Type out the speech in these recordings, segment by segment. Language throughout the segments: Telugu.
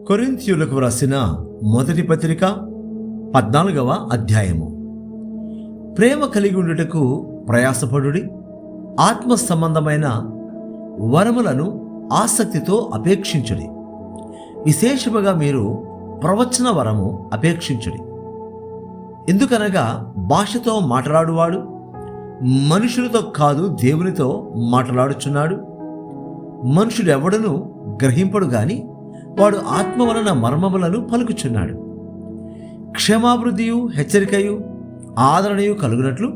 కొరింథీయులకు వ్రాసిన మొదటి పత్రిక 14వ అధ్యాయము. ప్రేమ కలిగి ఉండుటకు ప్రయాసపడుడి, ఆత్మ సంబంధమైన వరములను ఆసక్తితో అపేక్షించుడి. విశేషముగా మీరు ప్రవచన వరము అపేక్షించుడి. ఎందుకనగా భాషతో మాట్లాడువాడు మనుషులతో కాదు, దేవునితో మాట్లాడుచున్నాడు. మనుషుడు ఎవడను గ్రహింపడు గాని వాడు ఆత్మ వలన మర్మములను పలుకుచున్నాడు. క్షమాభివృద్ధియు హెచ్చరికయు ఆదరణయు కలుగునట్లు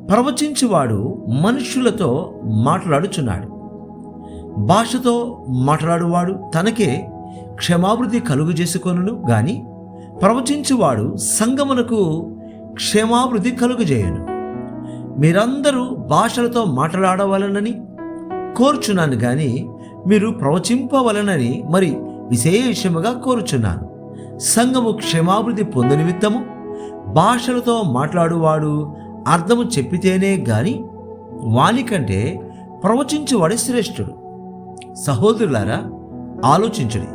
ప్రవచించువాడు మనుష్యులతో మాట్లాడుచున్నాడు. భాషతో మాట్లాడువాడు తనకే క్షమాభివృద్ధి కలుగు చేసుకొనును గాని ప్రవచించువాడు సంగమునకు క్షేమాభివృద్ధి కలుగజేయను. మీరందరూ భాషలతో మాట్లాడవలనని కోరుచున్నాను గాని మీరు ప్రవచింపవలనని మరి విశేషముగా కోరుచున్నాను. సంఘము క్షేమాభివృద్ధి పొందు నిమిత్తము భాషలతో మాట్లాడువాడు అర్థము చెప్పితేనే గాని వానికంటే ప్రవచించువాడు శ్రేష్ఠుడు. సహోదరులారా, ఆలోచించుడి.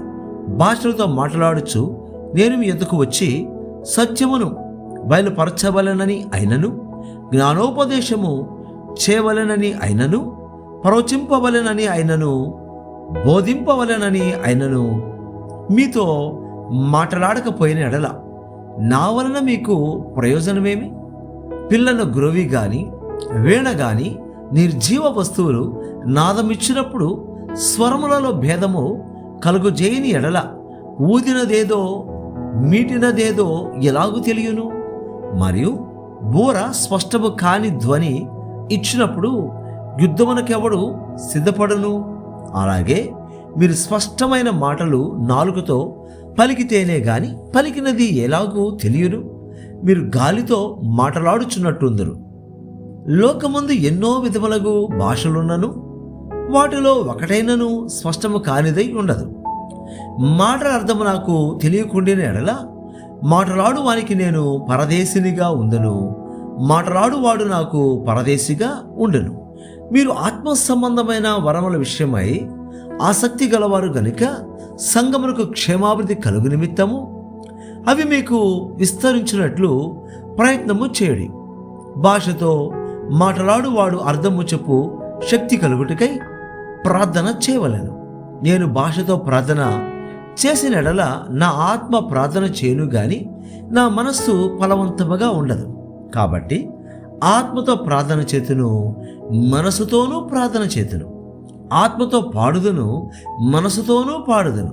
భాషలతో మాట్లాడుచు నేను మీ ఎద్దకు వచ్చి సత్యమును బయలుపరచవలనని అయినను, జ్ఞానోపదేశము చేయవలనని అయినను, ప్రవచింపవలనని అయినను, బోధింపవలనని అయినను మీతో మాట్లాడకపోయిన ఎడల నా వలన మీకు ప్రయోజనమేమి? పిల్లల గ్రోవి గాని వీణ గాని నిర్జీవ వస్తువులు నాదమిచ్చినప్పుడు స్వరములలో భేదము కలుగుజేయని ఎడల ఊదినదేదో మీటినదేదో ఎలాగూ తెలియను? మరియు బూర స్పష్టము కాని ధ్వని ఇచ్చినప్పుడు యుద్ధమునకెవడు సిద్ధపడును? అలాగే మీరు స్పష్టమైన మాటలు నాలుకతో పలికితేనే గాని పలికినది ఎలాగూ తెలియను? మీరు గాలితో మాట్లాడుచున్నట్టుందరు. లోకమందు ఎన్నో విధములగు భాషలున్నను వాటిలో ఒకటైనను స్పష్టము కానిదై ఉండదు. మాటల అర్థము నాకు తెలియకుండిన ఎడల మాటలాడు వానికి నేను పరదేశినిగా ఉండును, మాటలాడువాడు నాకు పరదేశిగా ఉండును. మీరు ఆత్మ సంబంధమైన వరముల విషయమై ఆసక్తి గలవారు గనుక సంగమునకు క్షేమాభివృద్ధి కలుగు నిమిత్తము అవి మీకు విస్తరించినట్లు ప్రయత్నము చేయడి. భాషతో మాట్లాడువాడు అర్థము చెప్పు శక్తి కలుగుటకై ప్రార్థన చేయవలెను. నేను భాషతో ప్రార్థన చేసిన ఎడల నా ఆత్మ ప్రార్థన చేయను గాని నా మనస్సు ఫలవంతముగా ఉండదు. కాబట్టి ఆత్మతో ప్రార్థన చేతును, మనసుతోనూ ప్రార్థన చేతును. ఆత్మతో పాడుదును, మనసుతోనూ పాడుదును.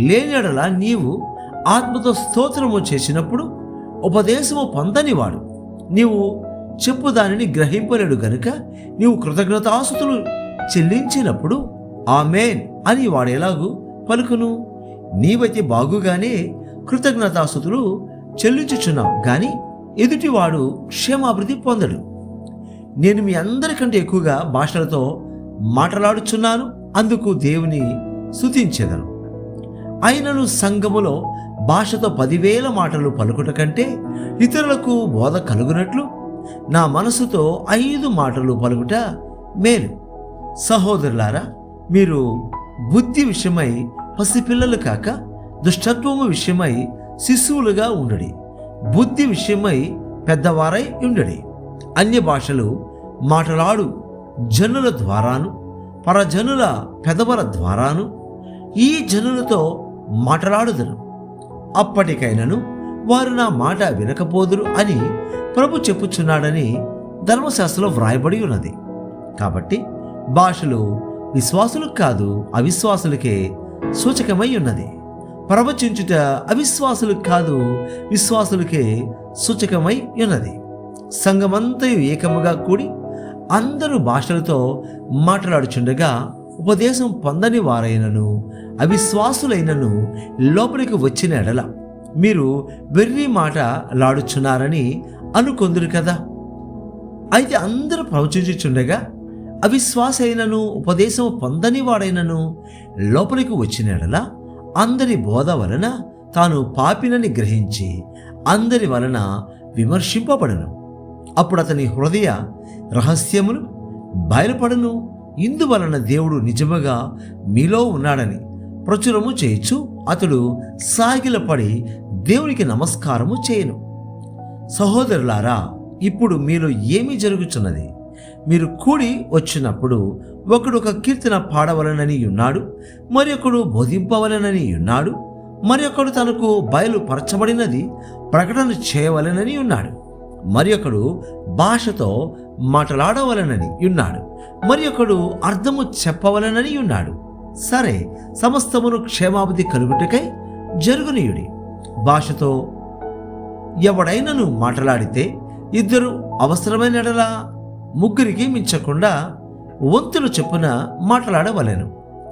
లేని ఎడల నీవు ఆత్మతో స్తోత్రము చేసినప్పుడు ఉపదేశము పొందనివాడు నీవు చెప్పు దానిని గ్రహింపలేడు గనుక నీవు కృతజ్ఞతాస్తుతులు చెల్లించినప్పుడు ఆమేన్ అని వాడు ఎలాగూ పలుకును? నీవైతే బాగుగానే కృతజ్ఞతాస్తుతులు చెల్లించుచున్నావు గాని ఎదుటివాడు క్షేమాభివృద్ధి పొందడు. నేను మీ అందరికంటే ఎక్కువగా భాషలతో మాట్లాడుచున్నాను, అందుకు దేవుని స్తుతించెదను. అయినను సంఘములో భాషతో 10,000 మాటలు పలుకుట కంటే ఇతరులకు బోధ కలుగునట్లు నా మనసుతో 5 మాటలు పలుకుట మేలు. సహోదరులారా, మీరు బుద్ధి విషయమై పసిపిల్లలు కాక దుష్టత్వము విషయమై శిశువులుగా ఉండడి, బుద్ధి విషయమై పెద్దవారై ఉండడి. అన్య భాషలు మాట్లాడు జనుల ద్వారాను పరజనుల పెదవుల ద్వారాను ఈ జనులతో మాట్లాడుదును. అప్పటికైనను వారు నా మాట వినకపోదురు అని ప్రభు చెప్పుచున్నాడని ధర్మశాస్త్రంలో వ్రాయబడి ఉన్నది. కాబట్టి భాషలు విశ్వాసులకు కాదు, అవిశ్వాసులకే సూచకమై ఉన్నది. ప్రవచించుట అవిశ్వాసులకు కాదు, విశ్వాసులకే సూచకమై ఉన్నది. సంఘమంతయు ఏకముగా కూడి అందరూ భాషలతో మాట్లాడుచుండగా ఉపదేశం పొందని వారైనను అవిశ్వాసులైనను లోపలికి వచ్చిన ఎడల మీరు వెర్రి మాట లాడుచున్నారని అనుకొందురు కదా. అయితే అందరూ ప్రవచించుచుండగా అవిశ్వాస అయినను ఉపదేశం పొందని వాడైనను లోపలికి వచ్చిన ఎడల అందరి బోధ వలన తాను పాపినని గ్రహించి అందరి వలన విమర్శింపబడను. అప్పుడు అతని హృదయ రహస్యములు బయలుపడను. ఇందువలన దేవుడు నిజముగా మీలో ఉన్నాడని ప్రచురము చేయొచ్చు అతడు సాగిలపడి దేవునికి నమస్కారము చేయను. సహోదరులారా, ఇప్పుడు మీలో ఏమి జరుగుతున్నది? మీరు కూడి వచ్చినప్పుడు ఒకడు ఒక కీర్తన పాడవలనని ఉన్నాడు, మరి ఒకడు బోధింపవలనని ఉన్నాడు, మరి ఒకడు తనకు బయలుపరచబడినది ప్రకటన చేయవలనని ఉన్నాడు, మరి ఒకడు భాషతో మాట్లాడవలనని ఉన్నాడు, మరి ఒకడు అర్థము చెప్పవలనని ఉన్నాడు. సరే, సమస్తమును క్షేమాభివృద్ధి కలుగుటకై జరుగునీయుడి. భాషతో ఎవడైనను మాట్లాడితే ఇద్దరు అవసరమైన ఎడలా ముగ్గురికి మించకుండా వంతులు చెప్పున మాట్లాడవలెను.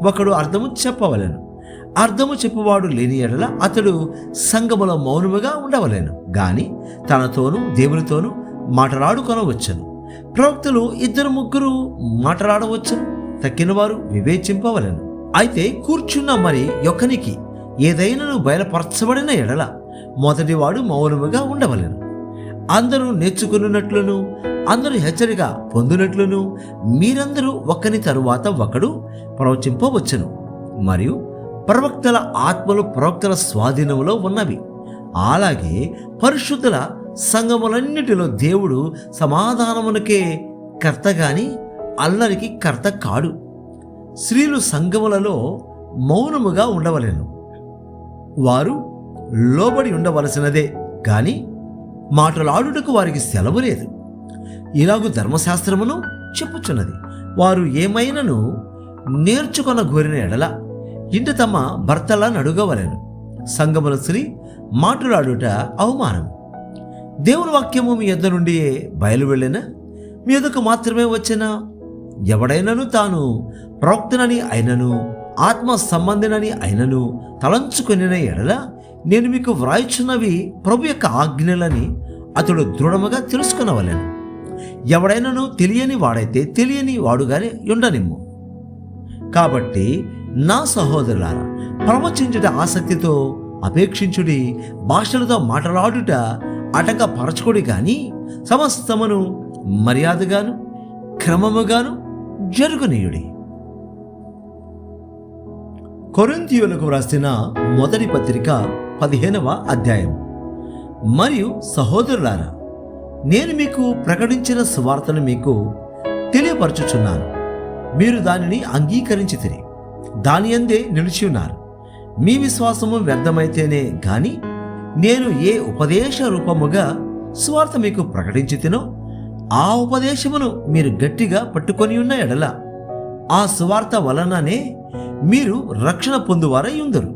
ఒకడు అర్థము చెప్పవలెను. అర్థము చెప్పువాడు లేని ఎడల అతడు సంఘములో మౌనముగా ఉండవలెను, గాని తనతోనూ దేవునితోనూ మాట్లాడుకొనవచ్చును. ప్రవక్తలు ఇద్దరు ముగ్గురు మాట్లాడవచ్చును, తక్కిన వారు వివేచింపవలెను. అయితే కూర్చున్న మరి ఒకనికి ఏదైనాను బయలుపరచబడిన ఎడల మొదటివాడు మౌనముగా ఉండవలెను. అందరూ నేర్చుకున్నట్లును అందరూ హెచ్చరిక పొందినట్లును మీరందరూ ఒకని తరువాత ఒకడు ప్రవచింపవచ్చును. మరియు ప్రవక్తల ఆత్మలు ప్రవక్తల స్వాధీనంలో ఉన్నవి. అలాగే పరిశుద్ధుల సంఘములన్నిటిలో దేవుడు సమాధానమునకే కర్త గాని అల్లరికి కర్త కాడు. స్త్రీలు సంఘములలో మౌనముగా ఉండవలెను. వారు లోబడి ఉండవలసినదే గాని మాటలాడుటకు వారికి సెలవు లేదు. ఇలాగు ధర్మశాస్త్రమును చెప్పుచున్నది. వారు ఏమైనను నేర్చుకొన గోరిన ఎడల ఇంట తమ భర్తల నడుగవలెను. సంఘముల స్త్రీ మాట్లాడుట అవమానం. దేవుని వాక్యము మీ యొద్ద నుండి బయలు వెళ్ళిన మీ యొద్దకు మాత్రమే వచ్చిన ఎవడైనను తాను ప్రవక్తనని అయినను ఆత్మ సంబంధినని అయినను తలంచుకొనిన ఎడల నేను మీకు వ్రాయిచున్నవి ప్రభు యొక్క ఆజ్ఞలని అతడు దృఢముగా తెలుసుకునవలెను. ఎవడైనను తెలియని వాడైతే తెలియని వాడుగానే ఉండనిమ్ము. కాబట్టి నా సహోదరులారా, ప్రవచించుట ఆసక్తితో అపేక్షించుడి, భాషలతో మాట్లాడుట అటకపరచుకుడి గాని సమస్తమును మర్యాదగాను క్రమముగాను జరుగునీయుడి. కొరింథీయులకు వ్రాసిన మొదటి పత్రిక 15వ అధ్యాయం. మరియు సహోదరులారా, నేను మీకు ప్రకటించిన సువార్తను మీకు తెలియపరచుచున్నాను. మీరు దానిని అంగీకరించితిరి, దాని యందే నిలిచి ఉన్నారు. మీ విశ్వాసము వ్యర్థమైతేనే గాని నేను ఏ ఉపదేశ రూపముగా సువార్త మీకు ప్రకటించితినో ఆ ఉపదేశమును మీరు గట్టిగా పట్టుకొని ఉన్న ఎడల ఆ సువార్త వలననే మీరు రక్షణ పొందువారై ఉందరు.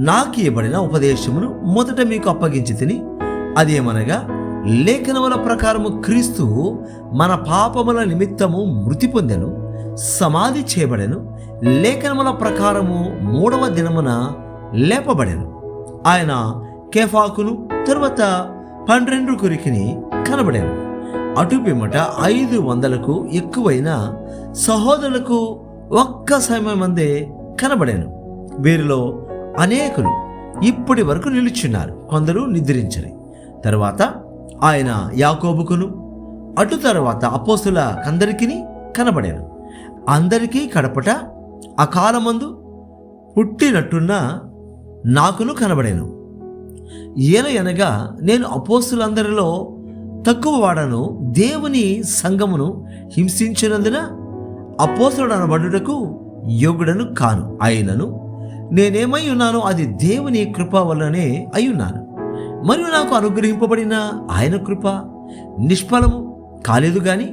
నాకు ఇవ్వబడిన ఉపదేశమును మొదట మీకు అప్పగించి తిని, అదేమనగా లేఖనముల ప్రకారము క్రీస్తు మన పాపముల నిమిత్తము మృతి పొందెను, సమాధి చేయబడెను, లేఖనముల ప్రకారము 3వ దినమున లేపబడెను. ఆయన కేఫాకును తరువాత 12 కనబడెను. అటు పిమ్మట 500కు ఎక్కువైన సహోదరులకు ఒక్క సమయమందే కనబడెను. వీరిలో అనేకులు ఇప్పటి వరకు నిలుచున్నారు, కొందరు నిద్రించరు. తరువాత ఆయన యాకోబుకును అటు తరువాత అపోస్తులకందరికీ కనబడెను. అందరికీ కడపట అకాలమందు పుట్టినట్టున్న నాకును కనబడెను. ఏలయనగా నేను అపోస్తులందరిలో తక్కువ వాడను, దేవుని సంఘమును హింసించినందున అపోస్తుడనబడుటకు యోగ్యుడను కాను. అయినను నేనేమై ఉన్నానో అది దేవుని కృప వల్లనే అయ్యున్నాను. మరియు నాకు అనుగ్రహింపబడిన ఆయన కృప నిష్ఫలము కాలేదు గాని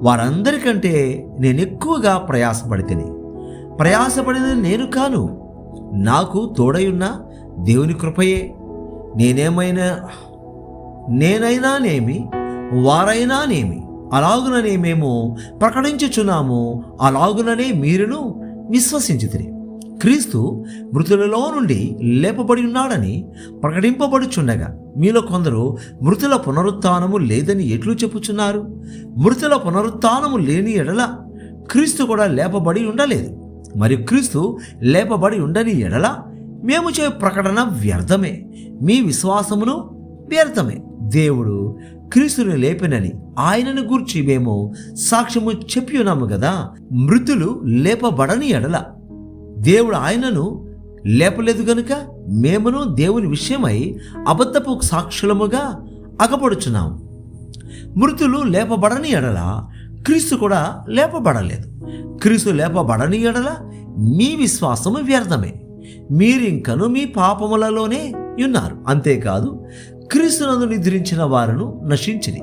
వారందరికంటే నేను ఎక్కువగా ప్రయాసపడినది నేను కాను, నాకు తోడయున్న దేవుని కృపయే. నేనైనానేమి వారైనానేమి అలాగుననే మేము ప్రకటించుచున్నాము, అలాగుననే మీరును విశ్వసించుతిరి. క్రీస్తు మృతులలో నుండి లేపబడి ఉన్నాడని ప్రకటింపబడుచుండగా మీలో కొందరు మృతుల పునరుత్థానము లేదని ఎట్లు చెప్పుచున్నారు? మృతుల పునరుత్థానము లేని ఎడల క్రీస్తు కూడా లేపబడి ఉండలేదు. మరియు క్రీస్తు లేపబడి ఉండని ఎడల మేము చే ప్రకటన వ్యర్థమే, మీ విశ్వాసమును వ్యర్థమే. దేవుడు క్రీస్తుని లేపినని ఆయనను గూర్చి మేము సాక్ష్యము చెప్పి ఉన్నాము కదా. మృతులు లేపబడని ఎడల దేవుడు ఆయనను లేపలేదు గనుక మేమును దేవుని విషయమై అబద్ధపు సాక్షులముగా అగపడుచున్నాము. మృతులు లేపబడని ఎడల క్రీస్తు కూడా లేపబడలేదు. క్రీస్తు లేపబడని ఎడల మీ విశ్వాసము వ్యర్థమే, మీరింకను మీ పాపములలోనే ఉన్నారు. అంతేకాదు, క్రీస్తునందు నిద్రించిన వారును నశించిరి.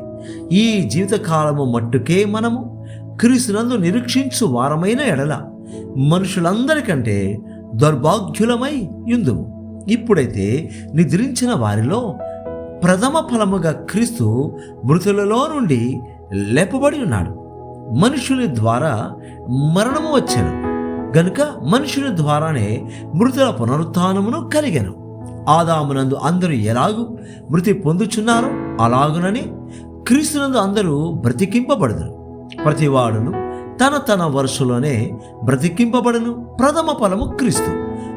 ఈ జీవితకాలము మట్టుకే మనము క్రీస్తునందు నిరీక్షించు వారమైన ఎడల మనుషులందరికంటే దౌర్భాగ్యులమై యుందుము. ఇప్పుడైతే నిద్రించిన వారిలో ప్రథమ ఫలముగా క్రీస్తు మృతులలో నుండి లేపబడి ఉన్నాడు. మనుషుని ద్వారా మరణము వచ్చెను గనుక మనుషుని ద్వారానే మృతుల పునరుత్థానమును కలిగెను. ఆదామునందు అందరూ ఎలాగూ మృతి పొందుచున్నారో అలాగునని క్రీస్తునందు అందరూ బ్రతికింపబడుదురు. ప్రతివాడును తన తన వరుసలోనే బ్రతికింపబడును. ప్రథమ ఫలము క్రీస్తు.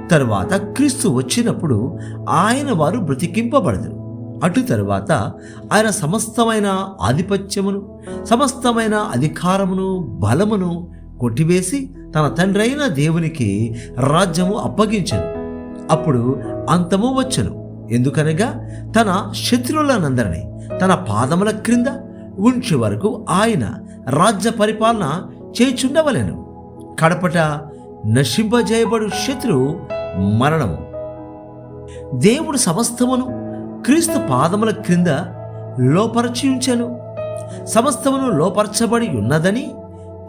తరువాత క్రీస్తు వచ్చినప్పుడు ఆయన వారు బ్రతికింపబడుదురు. అటు తరువాత ఆయన సమస్తమైన ఆధిపత్యమును, సమస్తమైన అధికారమును, బలమును కొట్టివేసి తన తండ్రి అయిన దేవునికి రాజ్యము అప్పగించెను. అప్పుడు అంతము వచ్చెను. ఎందుకనగా తన శత్రువులనందరినీ తన పాదముల క్రింద ఉంచి వరకు ఆయన రాజ్య పరిపాలన చేయుచుండవలెను. కడపట నశింపజేయబడు శత్రువు మరణము. దేవుడు సమస్తమును క్రీస్తు పాదముల క్రింద లోపరచి ఉంచెను. సమస్తమును లోపరచబడి ఉన్నదని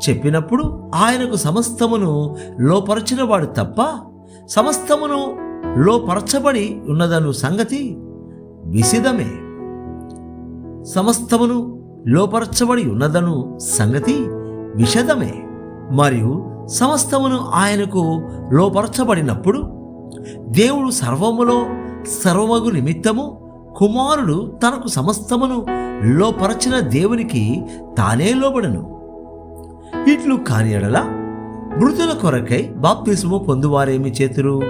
చెప్పినప్పుడు ఆయనకు సమస్తమును లోపరచిన వాడు తప్ప సమస్తమును లోపరచబడి ఉన్నదను సంగతి విసిదమే. సమస్తమును లోపరచబడి ఉన్నదను సంగతి విషదమే. మరియు సమస్తమును ఆయనకు లోపరచబడినప్పుడు దేవుడు సర్వములో సర్వమగు నిమిత్తము కుమారుడు తనకు సమస్తమును లోపరచిన దేవునికి తానే లోబడను. ఇట్లు కాని ఎడల మృతుల కొరకై బాప్తిస్మము పొందువారేమి చేతురు?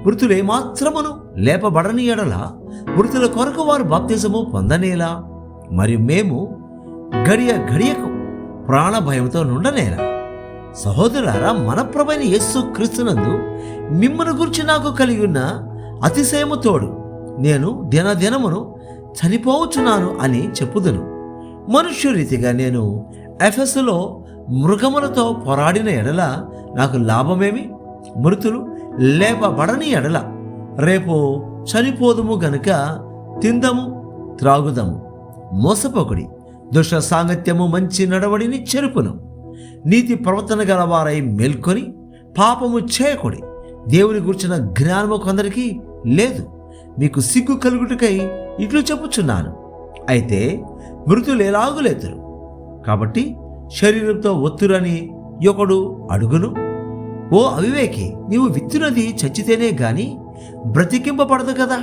మృతులేమాత్రమును లేపబడని ఎడల మృతుల కొరకు వారు బాప్తిస్మము పొందనేలా? మరియు మేము గడియ గడియకు ప్రాణ భయంతో నుండనేలా? సహోదరులారా, మన ప్రభువైన యేసు క్రీస్తునందు మిమ్మల్ని గురించి నాకు కలిగి ఉన్న అతిశయము తోడు నేను దినదినమును చనిపోవచ్చున్నాను అని చెప్పుదును. మనుష్యరీతిగా నేను ఎఫెసులో మృగములతో పోరాడిన ఎడల నాకు లాభమేమి? మృతులు లేపబడని ఎడల రేపు చనిపోదుము గనుక తిందము, త్రాగుదము, మోసపోకుడి. దుష్ట సాంగత్యము మంచి నడవడిని చెరుపును. నీతి ప్రవర్తన గలవారై మేల్కొని పాపము చేయకుడి. దేవుని గురించిన జ్ఞానము కొందరికి లేదు. మీకు సిగ్గు కలుగుటకై ఇట్లు చెప్పుచున్నాను. అయితే మృతులు ఎలాగూ లేతురు. కాబట్టి శరీరంతో ఒత్తురని ఒకడు అడుగును. ఓ అవివేకి, నీవు విత్తునది చచ్చితేనే గాని బ్రతికింపబడదు కదా.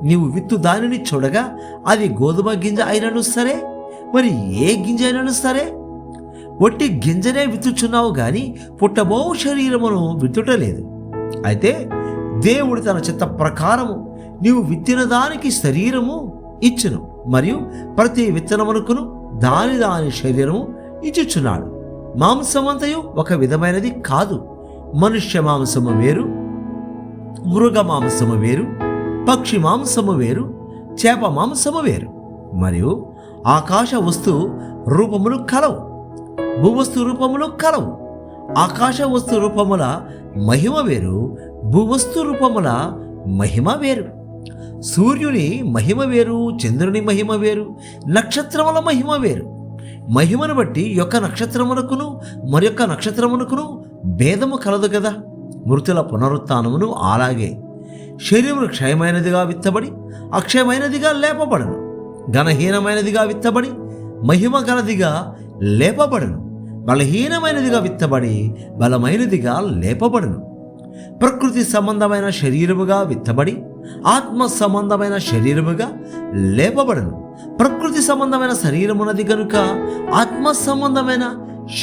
నీవు విత్తు దానిని చూడగా అది గోధుమ గింజ అయినను సరే, మరి ఏ గింజ అయినను సరే, ఒట్టి గింజనే విత్తుచున్నావు గాని పుట్టబో శరీరమును విత్తుటలేదు. అయితే దేవుడు తన చిత్త ప్రకారము నీవు విత్తిన దానికి శరీరము ఇచ్చును, మరియు ప్రతి విత్తనమునకును దాని దాని శరీరము ఇచ్చుచున్నాడు. మాంసమంతయు ఒక విధమైనది కాదు. మనుష్య మాంసము వేరు, మృగ మాంసము వేరు, పక్షి మాంసము వేరు, చేప మాంసము వేరు. మరియు ఆకాశ వస్తు రూపములు కలవు, భూవస్తు రూపములు కలవు. ఆకాశ వస్తు రూపముల మహిమ వేరు, భూవస్తు రూపముల మహిమ వేరు. సూర్యుని మహిమ వేరు, చంద్రుని మహిమ వేరు, నక్షత్రముల మహిమ వేరు. మహిమను బట్టి యొక్క నక్షత్రమునకును మరొక నక్షత్రమునకును భేదము కలదు కదా. మృతుల పునరుత్థానమును అలాగే. శరీరము క్షయమైనదిగా విత్తబడి అక్షయమైనదిగా లేపబడను, ఘనహీనమైనదిగా విత్తబడి మహిమ గలదిగా లేపబడను, బలహీనమైనదిగా విత్తబడి బలమైనదిగా లేపబడను. ప్రకృతి సంబంధమైన శరీరముగా విత్తబడి ఆత్మ సంబంధమైన శరీరముగా లేపబడను. ప్రకృతి సంబంధమైన శరీరమున్నది కనుక ఆత్మ సంబంధమైన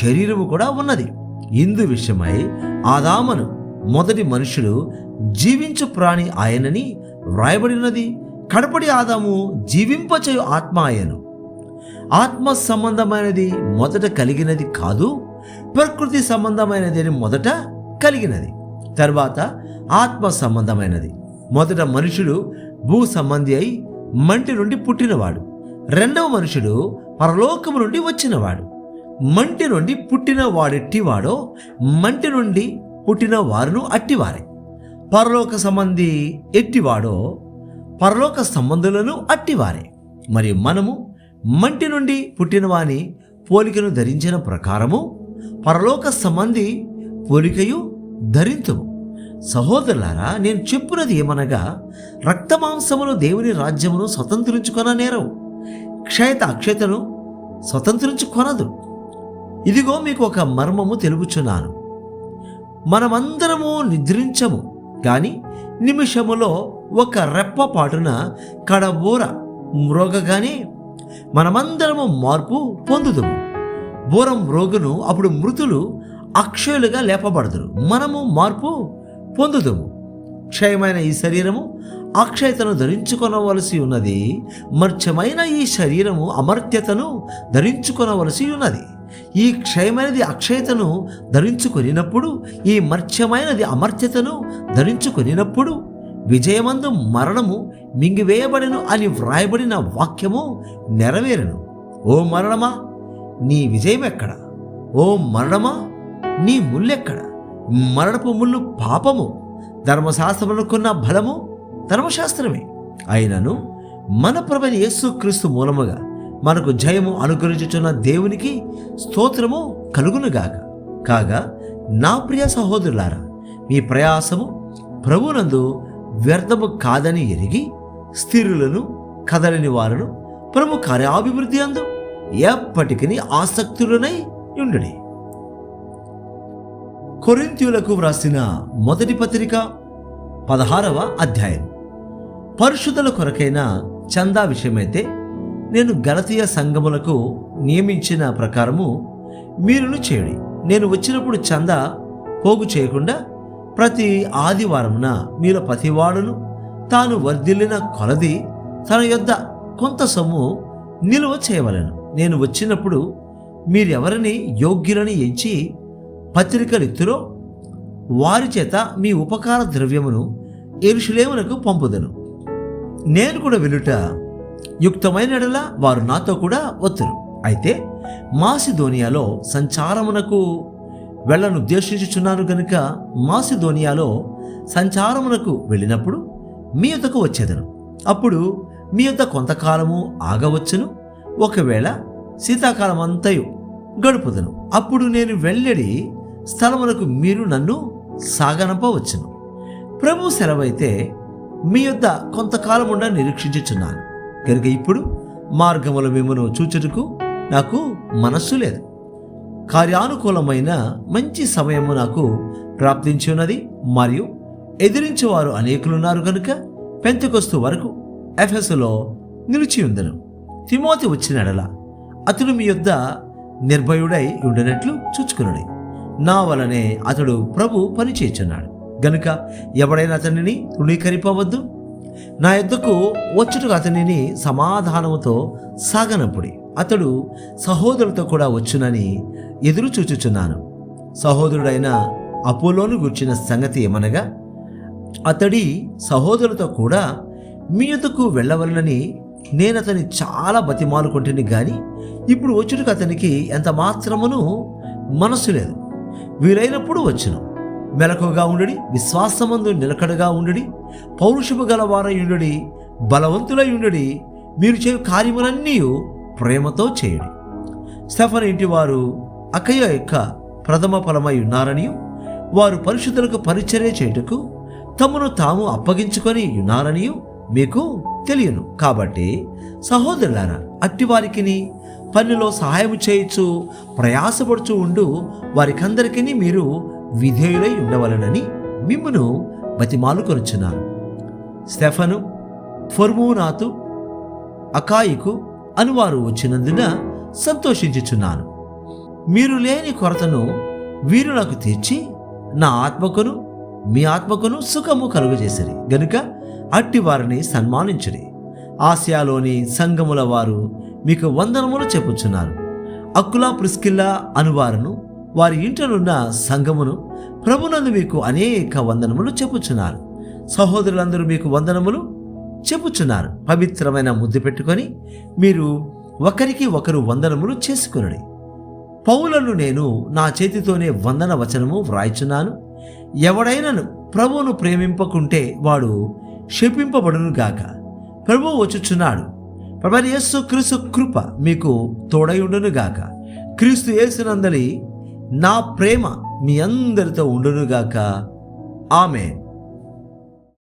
శరీరము కూడా ఉన్నది. ఇందు విషయమై ఆదామును మొదటి మనుషుడు జీవించు ప్రాణి ఆయనని వ్రాయబడినది. కడపటి ఆదాము జీవింపచేయు ఆత్మ ఆయను. ఆత్మ సంబంధమైనది మొదట కలిగినది కాదు, ప్రకృతి సంబంధమైనది మొదట కలిగినది. తర్వాత ఆత్మ సంబంధమైనది. మొదట మనుషుడు భూ సంబంధి అయి మంటి నుండి పుట్టినవాడు. రెండవ మనుషుడు పరలోకము నుండి వచ్చినవాడు. మంటి నుండి పుట్టిన వాడెట్టివాడో మంటి నుండి పుట్టిన వారును అట్టివారే. పరలోక సంబంధి ఎట్టివాడో పరలోక సంబంధులను అట్టివారే. మరియు మనము మంటి నుండి పుట్టిన వాని పోలికను ధరించిన ప్రకారము పరలోక సంబంధి పోలికయు ధరింతుము. సహోదరులారా, నేను చెప్పున్నది ఏమనగా, రక్తమాంసములు దేవుని రాజ్యమును స్వతంత్రించుకొన నేరవు, క్షయత అక్షయతను స్వతంత్రించుకొనదు. ఇదిగో మీకు ఒక మర్మము తెలుపుచున్నాను. మనమందరము నిద్రించము, కానీ నిమిషములో ఒక రెప్పపాటున కడబూర మ్రోగగానే మనమందరము మార్పు పొందుదుము. బూర మ్రోగును, అప్పుడు మృతులు అక్షయులుగా లేపబడదురు. మనము మార్పు పొందుదుము. క్షయమైన ఈ శరీరము అక్షయతను ధరించుకొనవలసి ఉన్నది, మర్త్యమైన ఈ శరీరము అమర్త్యతను ధరించుకొనవలసి ఉన్నది. ఈ క్షయమైనది అక్షయతను ధరించుకొనినప్పుడు, ఈ మర్త్యమైనది అమర్త్యతను ధరించుకొనినప్పుడు విజయమందు మరణము మింగివేయబడెను అని వ్రాయబడిన వాక్యము నెరవేరును. ఓ మరణమా, నీ విజయం ఎక్కడ? ఓ మరణమా, నీ ముల్లెక్కడ? మరణపు ముళ్ళు పాపము, ధర్మశాస్త్రమునకున్న బలము ధర్మశాస్త్రమే. అయినను మన ప్రభువైన యేసుక్రీస్తు మూలముగా మనకు జయము అనుగ్రహించుచున్న దేవునికి స్తోత్రము కలుగునుగాక. కాగా నా ప్రియ సహోదరులారా, మీ ప్రయాసము ప్రభునందు వ్యర్థము కాదని ఎరిగి స్థిరులను కదలని వారును ప్రభు కార్యాభివృద్ధి అందు ఎప్పటికీ ఆసక్తులనై ఉండుడి. కొరింథీయులకు వ్రాసిన మొదటి పత్రిక 16వ అధ్యాయం. పరిశుద్ధుల కొరకైన చందా విషయమైతే నేను గలతీయ సంఘములకు నియమించిన ప్రకారము మీరును చేయుడి. నేను వచ్చినప్పుడు చందా పోగు చేయకుండా ప్రతి ఆదివారమున మీలో ప్రతివాడును తాను వర్ధిల్లిన కొలది తన యొద్ద కొంత సొమ్ము నిలువ చేయవలెను. నేను వచ్చినప్పుడు మీరెవరిని యోగ్యులని ఎంచి పత్రికలిత్తురో వారి చేత మీ ఉపకార ద్రవ్యమును యెరూషలేమునకు పంపుదను. నేను కూడా వెళ్ళుట యుక్తమైన ఎడల వారు నాతో కూడా వత్తురు. అయితే మాసిదోనియాలో సంచారమునకు వెళ్ళనుద్దేశించుచున్నాను గనుక మాసిదోనియాలో సంచారమునకు వెళ్ళినప్పుడు మీ యొద్దకు వచ్చేదను. అప్పుడు మీ యొద్ద కొంతకాలము ఆగవచ్చును, ఒకవేళ శీతాకాలం అంతయు గడుపుదను. అప్పుడు నేను వెళ్ళడి స్థలమునకు మీరు నన్ను సాగనంపవచ్చును. ప్రభు సెలవైతే మీ యొద్ద కొంతకాలముండా నిరీక్షించుచున్నాను కనుక ఇప్పుడు మార్గములో మిమ్మను చూచుటకు నాకు మనస్సు లేదు. కార్యానుకూలమైన మంచి సమయము నాకు ప్రాప్తించి ఉన్నది, మరియు ఎదిరించేవారు అనేకులున్నారు కనుక పెంతెకొస్తు వరకు ఎఫెసులో నిలిచి ఉందను. తిమోతి వచ్చినడల అతడు మీ యొద్ద నిర్భయుడై ఉండనట్లు చూచుకున్నాడు. నా వలనే అతడు ప్రభు పనిచేయుచున్నాడు గనుక ఎవడైనా అతనిని తృణీకరింపవద్దు. నా యొద్దకు వచ్చుటకు అతనిని సమాధానముతో సాగనప్పుడి అతడు సహోదరులతో కూడా వచ్చునని ఎదురు చూచుచున్నాను. సహోదరుడైన అపోలోను గూర్చిన సంగతి ఏమనగా, అతడి సహోదరులతో కూడా మీ యొద్దకు వెళ్ళవలనని నేను అతని చాలా బతిమాలుకుంటుని గాని ఇప్పుడు వచ్చుటకు అతనికి ఎంత మాత్రమును మనస్సు లేదు. వీలైనప్పుడు వచ్చును. మెలకుగా ఉండుడి, విశ్వాసమందు నిలకడగా ఉండుడి, పౌరుషము గలవారై ఉండుడి, బలవంతులై ఉండుడి. మీరు చేయు కార్యములన్నీ ప్రేమతో చేయుడి. స్టెఫను ఇంటివారు అకయ యొక్క ప్రథమ ఫలమై ఉన్నారని, వారు పరిశుద్ధులకు పరిచర్య చేయుటకు తమను తాము అప్పగించుకొని ఉన్నారని మీకు తెలియను. కాబట్టి సహోదరులారా, అట్టివారికిని పనిలో సహాయం చేయొచ్చు ప్రయాసపడుచు ఉండు వారికందరికీ మీరు విధేయులై ఉండవలనని మిమ్మును బతిమాలుకొనుచున్నాను. స్టెఫను, ఫొర్మూనాతు, అకాయికు అనువారు వచ్చినందున సంతోషించుచున్నాను. మీరు లేని కొరతను వీరు నాకు తీర్చి నా ఆత్మకును మీ ఆత్మకును సుఖము కలుగజేసిరి గనుక అట్టి వారిని సన్మానించుడి. ఆసియాలోని సంఘముల వారు మీకు వందనములు చెప్పుచున్నారు. అక్కులా ప్రిస్కిల్లా అనువారును వారి ఇంటనున్న సంఘమును ప్రభునందు మీకు అనేక వందనములు చెప్పుచున్నారు. సహోదరులందరూ మీకు వందనములు చెప్పుచున్నారు. పవిత్రమైన ముద్దు పెట్టుకొని మీరు ఒకరికి ఒకరు వందనములు చేసుకొనుడి. పౌలను నేను నా చేతితోనే వందన వచనము వ్రాయిచున్నాను. ఎవడైనను ప్రభువును ప్రేమింపకుంటే వాడు శపింపబడును గాక. ప్రభువు వచ్చుచున్నాడు. ప్రభు యేసు క్రీస్తు కృప మీకు తోడయుండును గాక. క్రీస్తు యేసునందలి నా ప్రేమ మీ అందరితో ఉండును గాక. ఆమేన్.